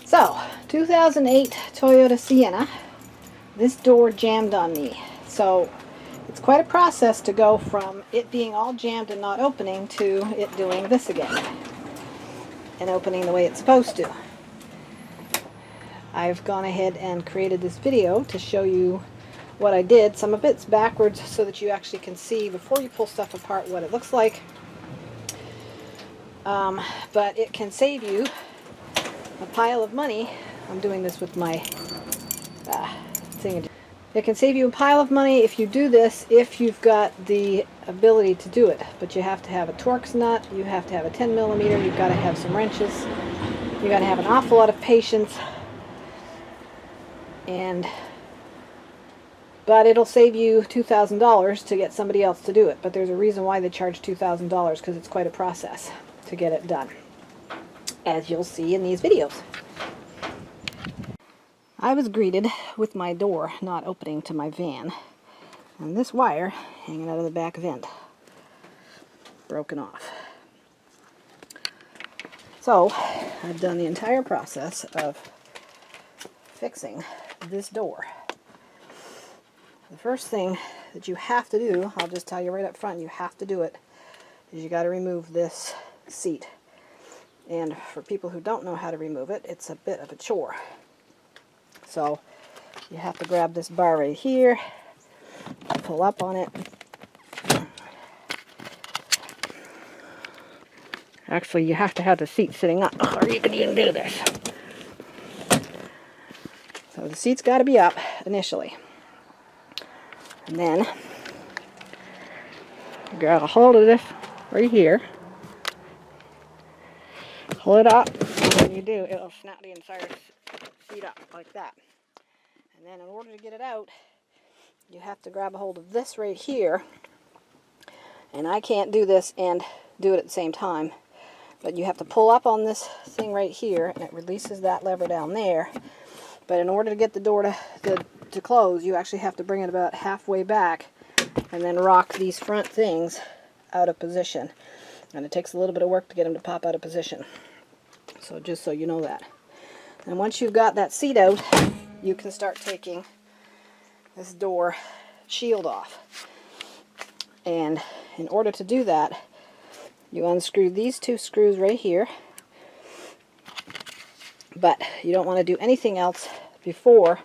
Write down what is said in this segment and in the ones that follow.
So, 2008 Toyota Sienna. This door jammed on me. So, it's quite a process to go from it being all jammed and not opening to it doing this again. And opening the way it's supposed to. I've gone ahead and created this video to show you what I did. Some of it's backwards so that you actually can see before you pull stuff apart what it looks like. But it can save you a pile of money. I'm doing this with my thing. It can save you a pile of money if you do this, if you've got the ability to do it. But you have to have a Torx nut, you have to have a 10mm, you've got to have some wrenches, you got to have an awful lot of patience. But it'll save you $2,000 to get somebody else to do it. But there's a reason why they charge $2,000, because it's quite a process to get it done, as you'll see in these videos. I was greeted with my door not opening to my van, and this wire hanging out of the back vent broken off. So I've done the entire process of fixing this door. The first thing that you have to do, I'll just tell you right up front, you have to do it, is you got to remove this seat. And for people who don't know how to remove it, it's a bit of a chore. So you have to grab this bar right here, pull up on it. Actually, you have to have the seat sitting up or you can even do this. So the seat's got to be up initially. And then grab a hold of this right here. Pull it up, and when you do, it'll snap the entire seat up like that. And then in order to get it out, you have to grab a hold of this right here. And I can't do this and do it at the same time. But you have to pull up on this thing right here, and it releases that lever down there. But in order to get the door to close, you actually have to bring it about halfway back and then rock these front things out of position. And it takes a little bit of work to get them to pop out of position. So just so you know that. And once you've got that seat out, you can start taking this door shield off. And in order to do that, you unscrew these two screws right here. But you don't want to do anything else before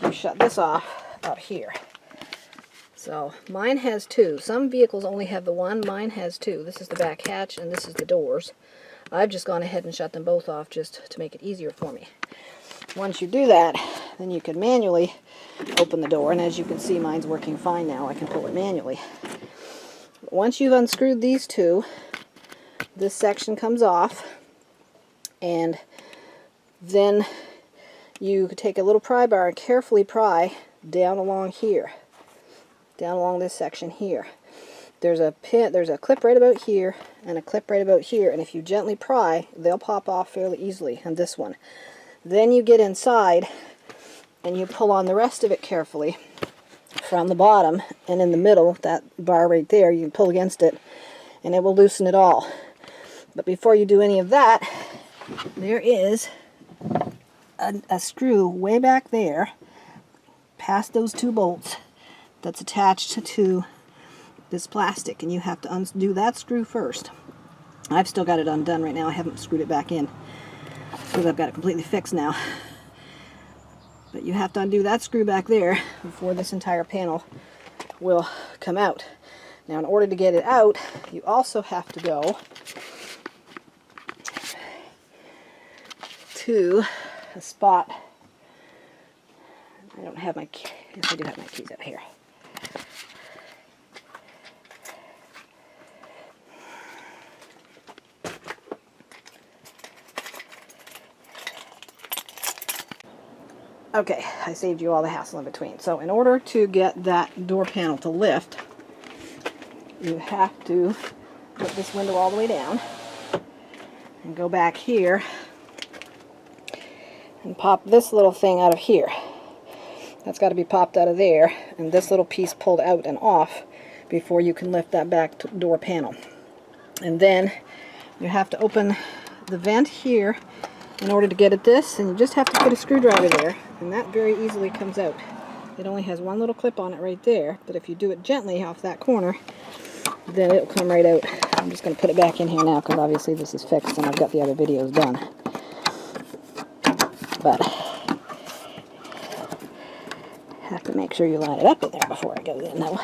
you shut this off up here. So mine has two. Some vehicles only have the one. Mine has two. This is the back hatch and this is the doors. I've just gone ahead and shut them both off just to make it easier for me. Once you do that, then you can manually open the door, and as you can see, mine's working fine now. I can pull it manually. Once you've unscrewed these two, this section comes off, and then you take a little pry bar and carefully pry down along here, down along this section here. There's a clip right about here and a clip right about here, and if you gently pry, they'll pop off fairly easily on this one. Then you get inside and you pull on the rest of it carefully from the bottom, and in the middle, that bar right there, you can pull against it and it will loosen it all. But before you do any of that, there is a screw way back there past those two bolts that's attached to this plastic, and you have to undo that screw first. I've still got it undone right now. I haven't screwed it back in because I've got it completely fixed now. But you have to undo that screw back there before this entire panel will come out. Now, in order to get it out, you also have to go to a spot. I don't have my keys. Yes, I do have my keys up here. Okay, I saved you all the hassle in between. So in order to get that door panel to lift, you have to put this window all the way down and go back here and pop this little thing out of here. That's got to be popped out of there, and this little piece pulled out and off before you can lift that back door panel. And then you have to open the vent here in order to get at this, and you just have to put a screwdriver there, and that very easily comes out. It only has one little clip on it right there, but if you do it gently off that corner, then it'll come right out. I'm just going to put it back in here now because obviously this is fixed and I've got the other videos done. But have to make sure you line it up in there before it goes in, though.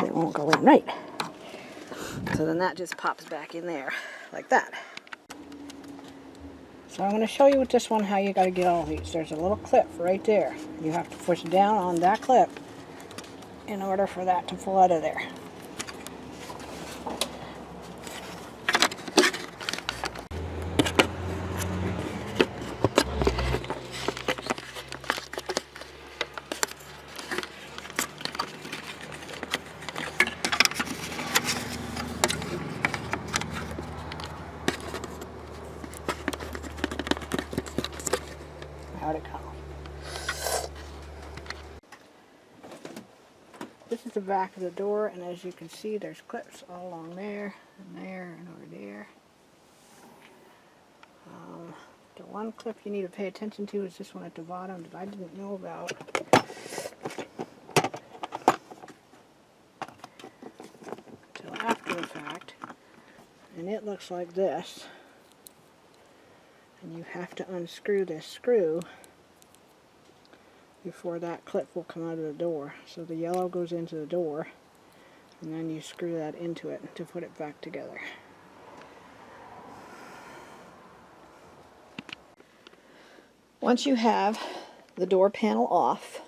It won't go in right. So then that just pops back in there like that. So I'm going to show you with this one how you got to get all these. There's a little clip right there. You have to push down on that clip in order for that to pull out of there. Out it comes. This is the back of the door, and as you can see, there's clips all along there, and there, and over there. The one clip you need to pay attention to is this one at the bottom that I didn't know about. Until after the fact. And it looks like this. And you have to unscrew this screw before that clip will come out of the door. So the yellow goes into the door, and then you screw that into it to put it back together. Once you have the door panel off,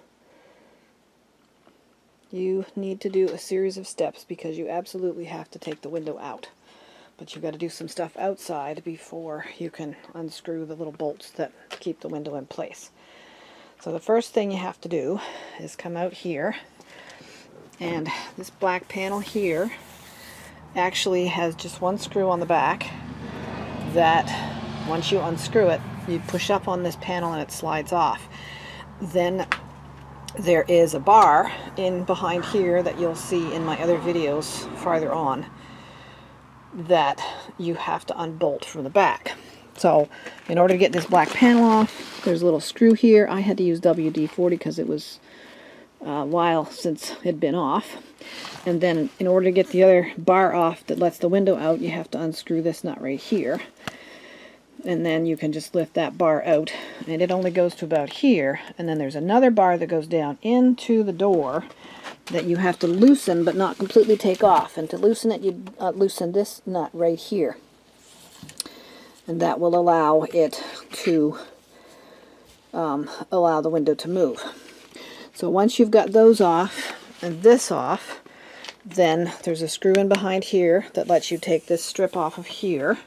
you need to do a series of steps because you absolutely have to take the window out. But you've got to do some stuff outside before you can unscrew the little bolts that keep the window in place. So the first thing you have to do is come out here, and this black panel here actually has just one screw on the back that once you unscrew it, you push up on this panel and it slides off. Then there is a bar in behind here that you'll see in my other videos farther on that you have to unbolt from the back. So in order to get this black panel off, there's a little screw here. I had to use WD-40 because it was a while since it had been off. And then in order to get the other bar off that lets the window out, you have to unscrew this nut right here. And then you can just lift that bar out, and it only goes to about here. And then there's another bar that goes down into the door that you have to loosen but not completely take off. And to loosen it, you loosen this nut right here. And that will allow it to allow the window to move. So once you've got those off and this off, then there's a screw in behind here that lets you take this strip off of here.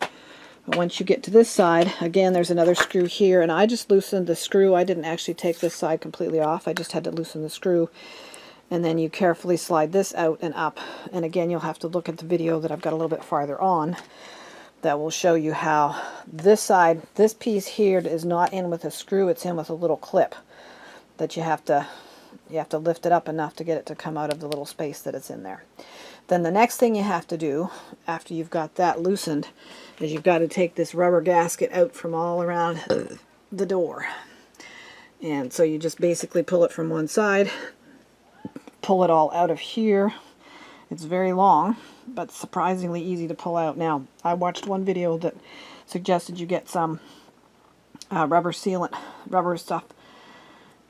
Once you get to this side, again, there's another screw here, and I just loosened the screw. I didn't actually take this side completely off. I just had to loosen the screw, and then you carefully slide this out and up. And again, you'll have to look at the video that I've got a little bit farther on that will show you how this side, this piece here is not in with a screw, it's in with a little clip that you have to lift it up enough to get it to come out of the little space that it's in there. Then the next thing you have to do after you've got that loosened is you've got to take this rubber gasket out from all around the door. And so you just basically pull it from one side, pull it all out of here. It's very long, but surprisingly easy to pull out. Now, I watched one video that suggested you get some rubber sealant, rubber stuff.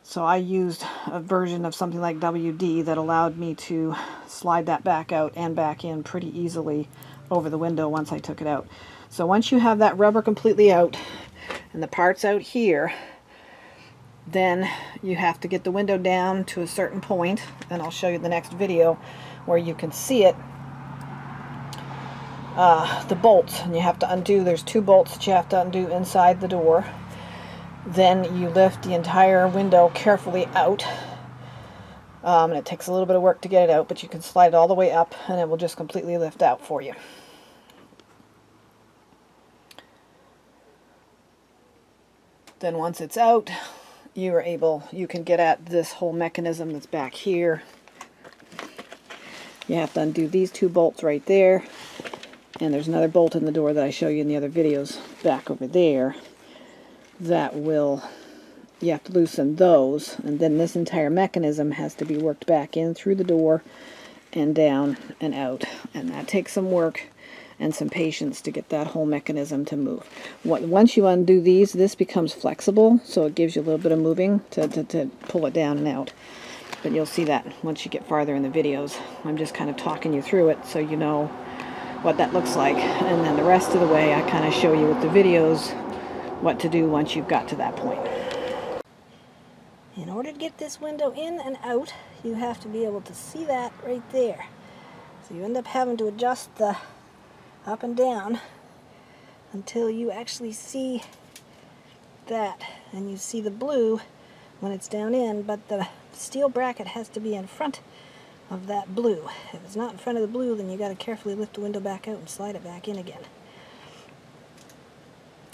So I used a version of something like WD that allowed me to slide that back out and back in pretty easily over the window once I took it out. So once you have that rubber completely out and the parts out here, then you have to get the window down to a certain point, and I'll show you the next video where you can see it, the bolts, and you have to undo, there's two bolts that you have to undo inside the door. Then you lift the entire window carefully out, and it takes a little bit of work to get it out, but you can slide it all the way up and it will just completely lift out for you. Then once it's out, you can get at this whole mechanism that's back here. You have to undo these two bolts right there. And there's another bolt in the door that I show you in the other videos back over there that will, you have to loosen those, and then this entire mechanism has to be worked back in through the door and down and out, and that takes some work and some patience to get that whole mechanism to move. Once you undo these, this becomes flexible, so it gives you a little bit of moving to pull it down and out. But you'll see that once you get farther in the videos. I'm just kind of talking you through it so you know what that looks like, and then the rest of the way I kind of show you with the videos what to do once you've got to that point. In order to get this window in and out, you have to be able to see that right there. So you end up having to adjust the up and down until you actually see that, and you see the blue when it's down in, but the steel bracket has to be in front of that blue. If it's not in front of the blue, then you got to carefully lift the window back out and slide it back in again.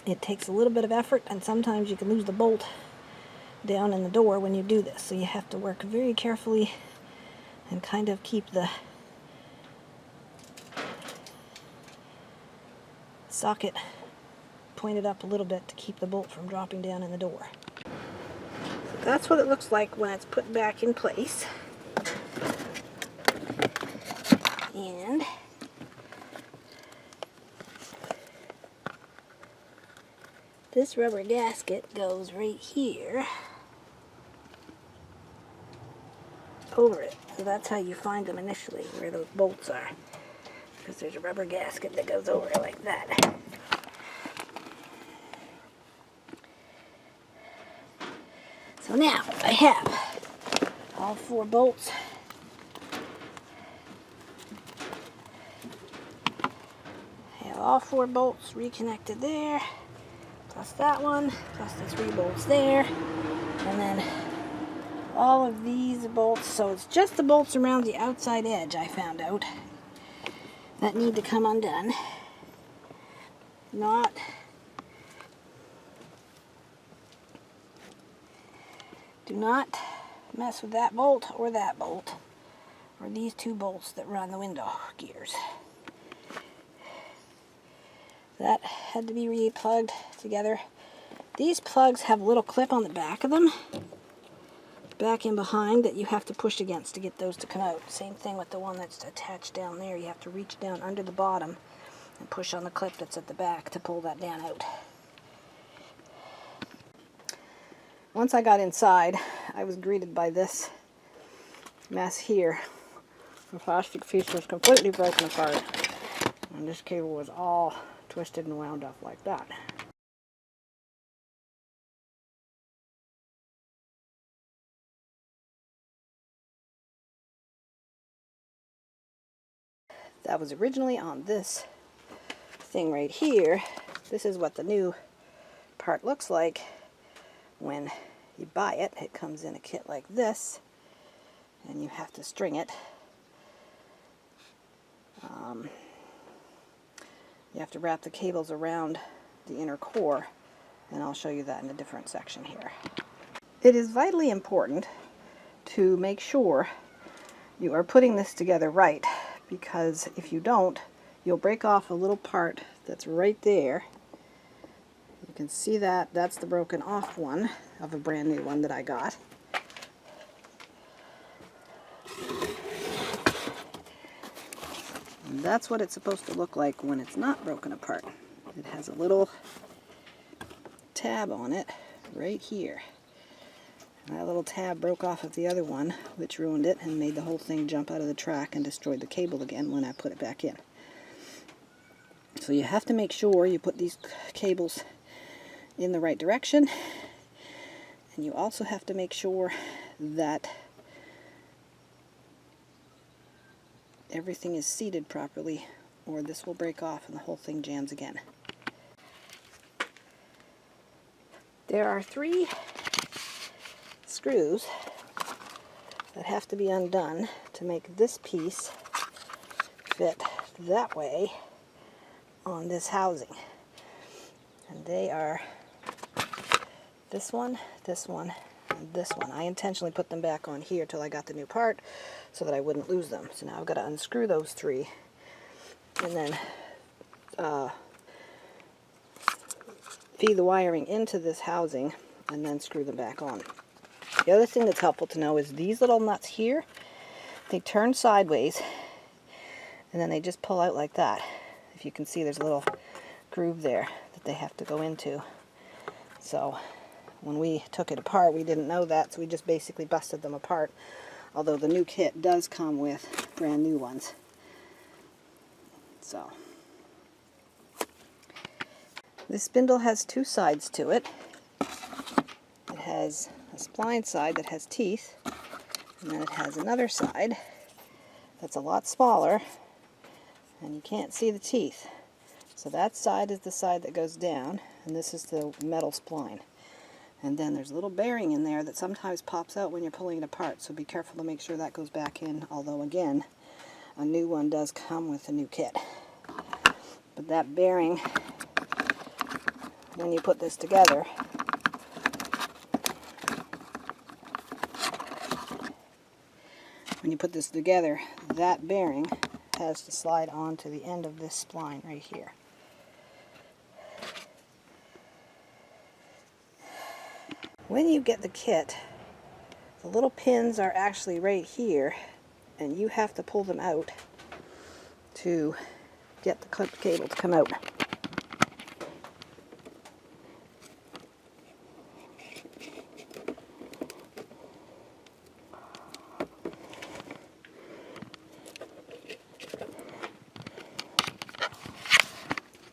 It takes a little bit of effort, and sometimes you can lose the bolt down in the door when you do this, so you have to work very carefully and kind of keep the socket pointed up a little bit to keep the bolt from dropping down in the door. So that's what it looks like when it's put back in place. And this rubber gasket goes right here over it. So that's how you find them initially, where those bolts are. Because there's a rubber gasket that goes over it like that. So now I have all 4 bolts. I have all 4 bolts reconnected there, plus that one, plus the 3 bolts there, and then all of these bolts. So it's just the bolts around the outside edge, I found out, that need to come undone. Do not mess with that bolt, or these 2 bolts that run the window gears. That had to be re-plugged together. These plugs have a little clip on the back of them, back and behind, that you have to push against to get those to come out. Same thing with the one that's attached down there. You have to reach down under the bottom and push on the clip that's at the back to pull that down out. Once I got inside, I was greeted by this mess here. The plastic piece was completely broken apart, and this cable was all twisted and wound up like that. That was originally on this thing right here. This is what the new part looks like when you buy it. It comes in a kit like this, and you have to string it. You have to wrap the cables around the inner core, and I'll show you that in a different section here. It is vitally important to make sure you are putting this together right, because if you don't, you'll break off a little part that's right there. You can see that that's the broken off one of a brand new one that I got. And that's what it's supposed to look like when it's not broken apart. It has a little tab on it right here. And that little tab broke off of the other one, which ruined it and made the whole thing jump out of the track and destroyed the cable again when I put it back in. So you have to make sure you put these cables in the right direction, and you also have to make sure that everything is seated properly, or this will break off and the whole thing jams again. There are 3 screws that have to be undone to make this piece fit that way on this housing. And they are this one, and this one. I intentionally put them back on here till I got the new part so that I wouldn't lose them. So now I've got to unscrew those 3 and then feed the wiring into this housing and then screw them back on. The other thing that's helpful to know is these little nuts here, they turn sideways and then they just pull out like that. If you can see, there's a little groove there that they have to go into. So when we took it apart, we didn't know that, so we just basically busted them apart, although the new kit does come with brand new ones. So this spindle has two sides to it. It has a spline side that has teeth, and then it has another side that's a lot smaller, and you can't see the teeth. So that side is the side that goes down, and this is the metal spline. And then there's a little bearing in there that sometimes pops out when you're pulling it apart, so be careful to make sure that goes back in, although again, a new one does come with a new kit. But that bearing, when you put this together, that bearing has to slide onto the end of this spline right here. When you get the kit, the little pins are actually right here, and you have to pull them out to get the cable to come out.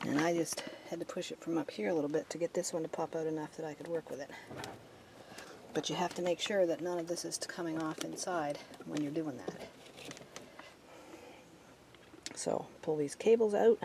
And I just had to push it from up here a little bit to get this one to pop out enough that I could work with it. But you have to make sure that none of this is coming off inside when you're doing that. So pull these cables out.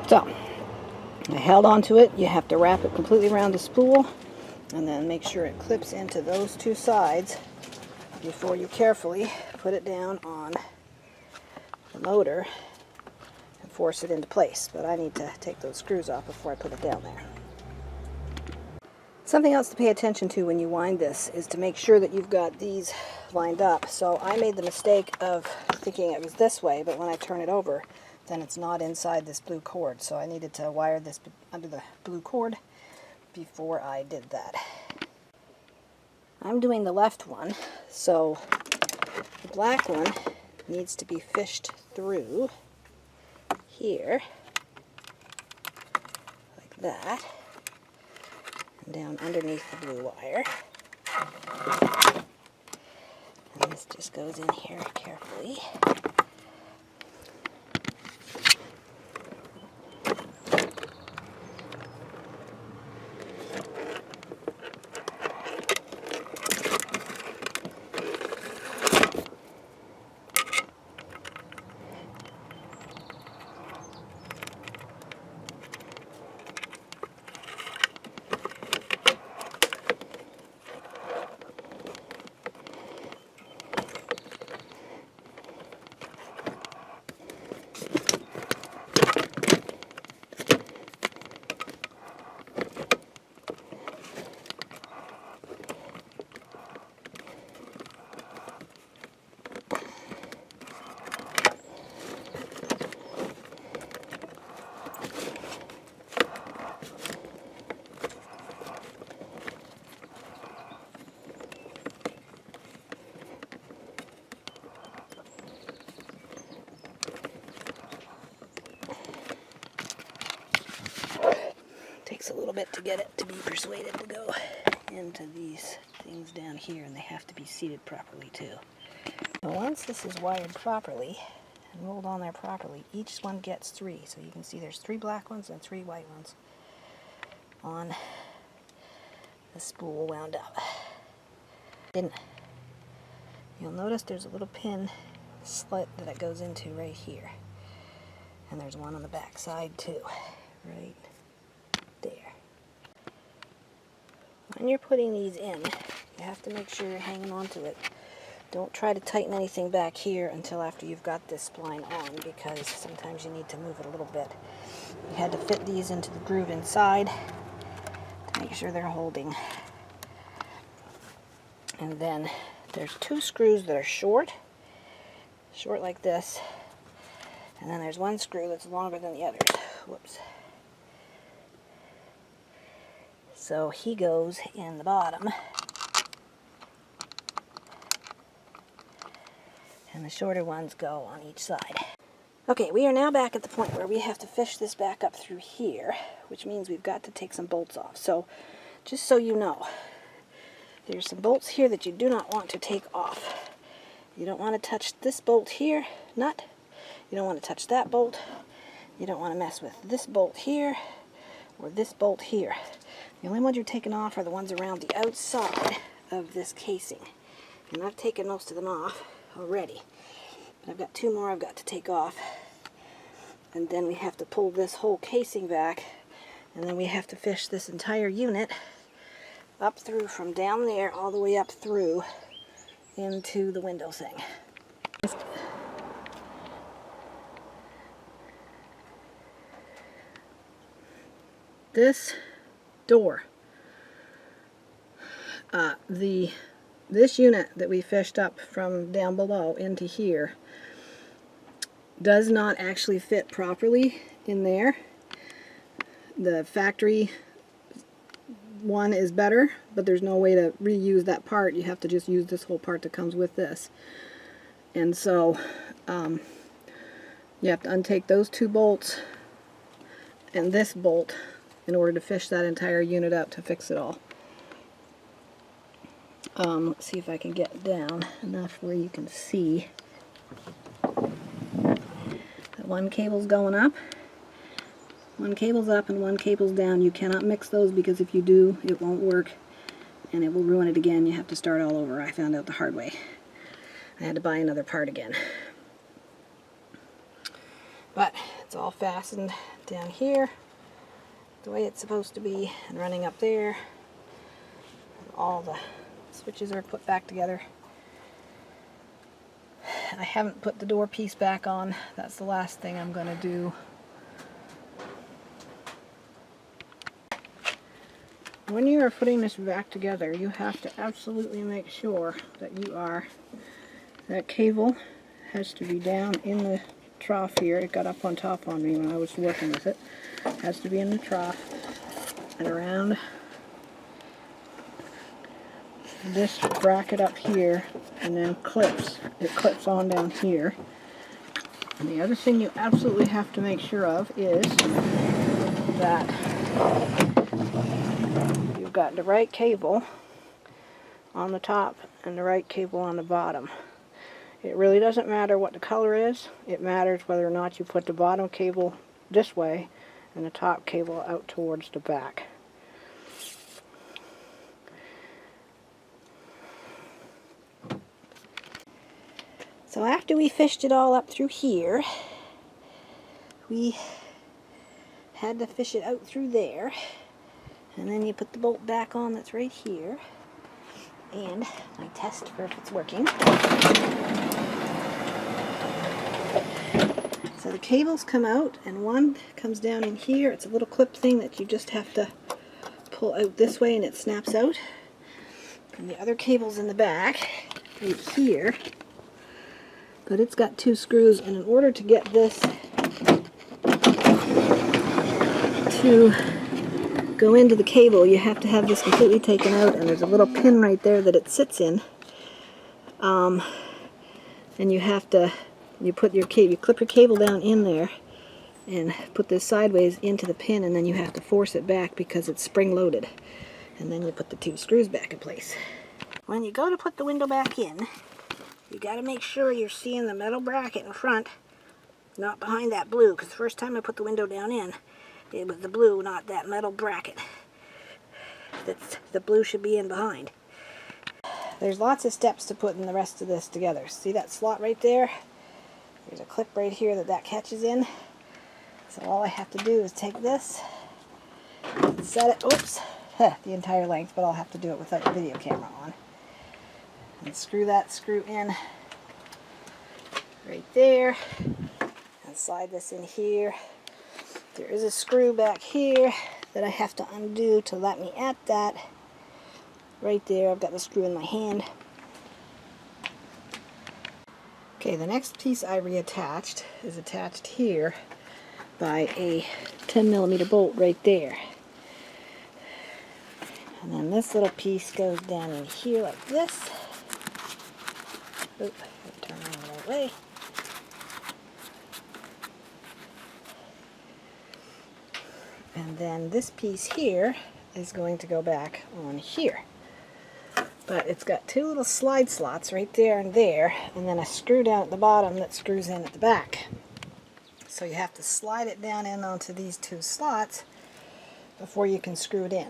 So, I held onto it. You have to wrap it completely around the spool and then make sure it clips into those two sides before you carefully put it down on the motor and force it into place. But I need to take those screws off before I put it down there. Something else to pay attention to when you wind this is to make sure that you've got these lined up. So I made the mistake of thinking it was this way, but when I turn it over, then it's not inside this blue cord. So I needed to wire this under the blue cord before I did that. I'm doing the left one, so the black one needs to be fished through here, like that, and down underneath the blue wire. And this just goes in here carefully. little bit to get it to be persuaded to go into these things down here, and they have to be seated properly too. So once this is wired properly and rolled on there properly, each one gets 3. So you can see there's 3 black ones and 3 white ones on the spool wound up. You'll notice there's a little pin slit that it goes into right here. And there's one on the back side too, right there. When you're putting these in, you have to make sure you're hanging on to it. Don't try to tighten anything back here until after you've got this spline on, because sometimes you need to move it a little bit. You had to fit these into the groove inside to make sure they're holding. And then there's 2 screws that are short like this, and then there's 1 screw that's longer than the others. Whoops. So he goes in the bottom, and the shorter ones go on each side. Okay, we are now back at the point where we have to fish this back up through here, which means we've got to take some bolts off. So just so you know, there's some bolts here that you do not want to take off. You don't want to touch this bolt here, nut. You don't want to touch that bolt. You don't want to mess with this bolt here or this bolt here. The only ones you're taking off are the ones around the outside of this casing. And I've taken most of them off already. But I've got 2 more I've got to take off. And then we have to pull this whole casing back. And then we have to fish this entire unit up through from down there all the way up through into the window thing. This door, this unit that we fished up from down below into here does not actually fit properly in there. The factory one is better, but there's no way to reuse that part. You have to just use this whole part that comes with this. And so you have to untake those 2 bolts and this bolt in order to fish that entire unit out to fix it all. Let's see if I can get down enough where you can see that 1 cable's going up. 1 cable's up and 1 cable's down. You cannot mix those, because if you do, it won't work and it will ruin it again. You have to start all over. I found out the hard way. I had to buy another part again. But it's all fastened down here the way it's supposed to be, and running up there. All the switches are put back together. I haven't put the door piece back on. That's the last thing I'm going to do. When you are putting this back together, you have to absolutely make sure that that cable has to be down in the trough here. It got up on top on me when I was working with it. It has to be in the trough and around this bracket up here, and then it clips on down here. And the other thing you absolutely have to make sure of is that you've got the right cable on the top and the right cable on the bottom. It really doesn't matter what the color is. It matters whether or not you put the bottom cable this way and the top cable out towards the back. So after we fished it all up through here, we had to fish it out through there, and then you put the bolt back on that's right here, and I test for if it's working. So the cables come out, and one comes down in here. It's a little clip thing that you just have to pull out this way and it snaps out. And the other cable's in the back, right here. But it's got 2 screws, and in order to get this to go into the cable, you have to have this completely taken out, and there's a little pin right there that it sits in. And you have to, you clip your cable down in there, and put this sideways into the pin, and then you have to force it back because it's spring-loaded. And then you put the 2 screws back in place. When you go to put the window back in, you got to make sure you're seeing the metal bracket in front, not behind that blue, because the first time I put the window down in, it was the blue, not that metal bracket. The blue should be in behind. There's lots of steps to putting the rest of this together. See that slot right there? There's a clip right here that catches in. So all I have to do is take this and set it, oops, the entire length, but I'll have to do it without the video camera on. And screw that screw in right there. And slide this in here. There is a screw back here that I have to undo to let me at that. Right there, I've got the screw in my hand. Okay, the next piece I reattached is attached here by a 10mm bolt right there. And then this little piece goes down in here like this. Oop, turn around the right way. And then this piece here is going to go back on here. But it's got 2 little slide slots right there, and then a screw down at the bottom that screws in at the back. So you have to slide it down in onto these 2 slots before you can screw it in.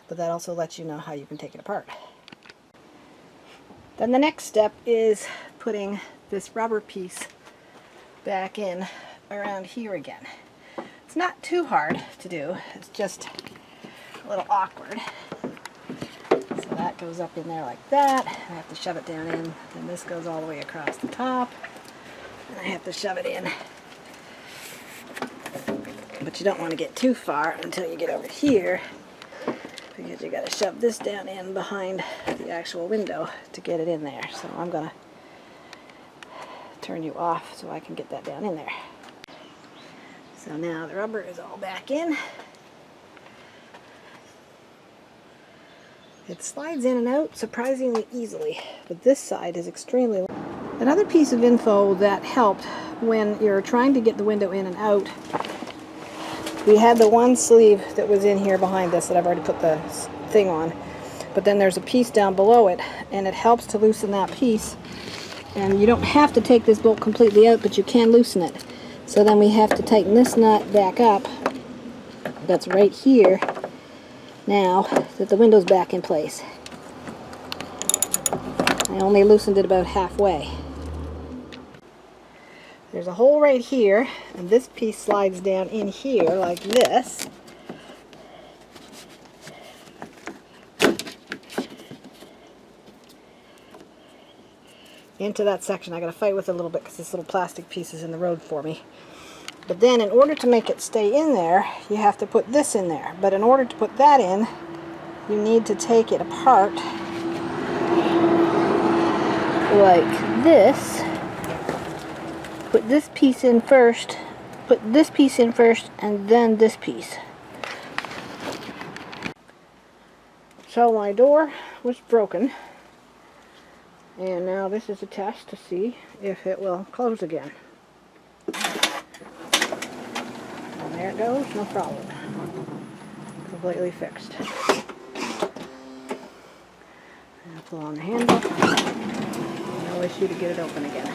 But that also lets you know how you can take it apart. Then the next step is putting this rubber piece back in around here again. It's not too hard to do, it's just a little awkward. So that goes up in there like that. I have to shove it down in, and this goes all the way across the top. And I have to shove it in. But you don't want to get too far until you get over here, because you got to shove this down in behind the actual window to get it in there. So I'm going to turn you off so I can get that down in there. So now the rubber is all back in. It slides in and out surprisingly easily, but this side is extremely long. Another piece of info that helped when you're trying to get the window in and out, we had the one sleeve that was in here behind this that I've already put the thing on, but then there's a piece down below it, and it helps to loosen that piece. And you don't have to take this bolt completely out, but you can loosen it. So then we have to tighten this nut back up. That's right here now that the window's back in place. I only loosened it about halfway. There's a hole right here, and this piece slides down in here like this. Into that section. I got to fight with it a little bit because this little plastic piece is in the road for me. But then in order to make it stay in there, you have to put this in there. But in order to put that in, you need to take it apart like this. Put this piece in first, and then this piece. So my door was broken. And now this is a test to see if it will close again. And there it goes, no problem. Completely fixed. And pull on the handle. No issue to get it open again.